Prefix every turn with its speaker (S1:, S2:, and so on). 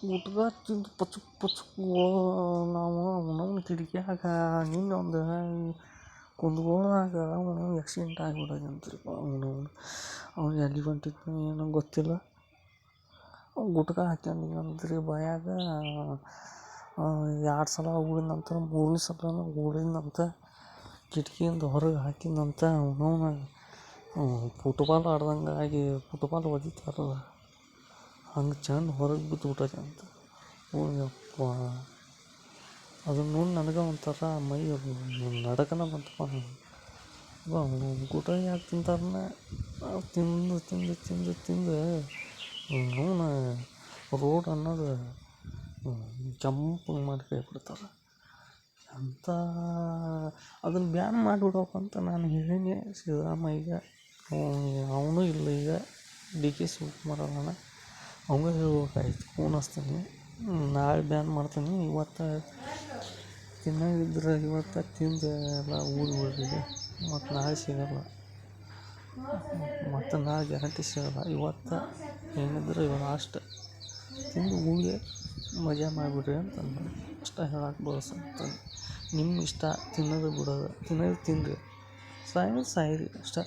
S1: ಗುಟ್ಕಾ ತಿಂದು ಪಚಕ್ ಪಚಕ್ ನಾವು ಅವನವ್ನ ಕಿಡಿಕ್ಯಾಗ ನಿನ್ನೆ ಒಂದು ಕುಂದಗೋಳದಾಗ ಅವನು ಆಕ್ಸಿಡೆಂಟ್ ಆಗಿಬಿಡೋದಂತ್ರಿಪ್ಪ. ಅವ್ನು ಎಲ್ಲಿಗೆ ಹೊಂಟಿದ್ನೋ ಏನೋ ಗೊತ್ತಿಲ್ಲ. ಗುಟ್ಕಾ ಹಾಕ್ಯಂಡಿಗಂತ್ರಿ ಬಾಯಾಗ 2 ಸಲ ಉಳಿದಂತ 3ನೇ ಸಲನೂ ಉಳಿದಂತ ಕಿಟಕಿಯಿಂದ ಹೊರಗೆ ಹಾಕಿದಂತ ಅವನವನ ಫುಟ್ಬಾಲ್ ಆಡ್ದಂಗೆ ಆಗಿ ಫುಟ್ಬಾಲ್ ಒದಿತಾರಲ್ಲ ಹಂಗೆ ಚೆಂದ ಹೊರಗೆ ಬಿದ್ದುಬಿಟ್ಟೈತಂತ. ಯಪ್ಪ ಅದನ್ನು ನೋಡಿ ನನಗೆ ಒಂಥರ ಮೈ ನಡಕನ ಬಂತಪ್ಪ. ಗುಟ್ಕಾ ಯಾಕೆ ತಿಂತಾರನ್ನ ತಿಂದು ತಿಂದು ತಿಂದು ತಿಂದು ಅವನ ರೋಡ್ ಅನ್ನೋದು ಕೆಂಪು ಮಾಡಿ ಕೈ ಬಿಡ್ತಾರೆ ಅಂತ. ಅದನ್ನು ಬ್ಯಾನ್ ಮಾಡಿಬಿಡ್ಬೇಕಂತ ನಾನು ಹೇಳೀನಿ ಸಿದ್ದರಾಮಯ್ಯಗೆ. ಅವನು ಇಲ್ಲ ಈಗ DK ಶಿವಕುಮಾರ್ ಅದಾನ, ಅವಂಗೆ ಹೇಳ್ಬೇಕಾಯ್ತು. ಫೋನ್ ಹಚ್ತೀನಿ, ನಾಳೆ ಬ್ಯಾನ್ ಮಾಡ್ತೀನಿ. ಇವತ್ತು ತಿನ್ನೋದಿದ್ರೆ ಇವತ್ತು ತಿಂದು ಎಲ್ಲ ಊರಿಗೆ ಮತ್ತು ನಾಳೆ ಸಿಗೋಲ್ಲ, ಮತ್ತು ನಾಳೆ ಗ್ಯಾರಂಟಿ ಸಿಗೋಲ್ಲ. ಇವತ್ತು ಏನಿದ್ರೆ ಇವಾಗ ಲಾಸ್ಟ್ ತಿಂದು ಊರಿಗೆ ಮಜಾ ಮಾಡಿಬಿಡ್ರಿ ಅಂತಂದು ಅಷ್ಟೇ ಹೇಳಕ್ಕೆ ಬಯಸ್ತಂತ. ನಿಮ್ಮ ಇಷ್ಟ, ತಿನ್ನೋದು ಬಿಡೋದು. ತಿನ್ನೋದು ತಿನ್ನಿರಿ, ಸಾಯೋದು ಸಾಯಿರಿ ಅಷ್ಟೇ.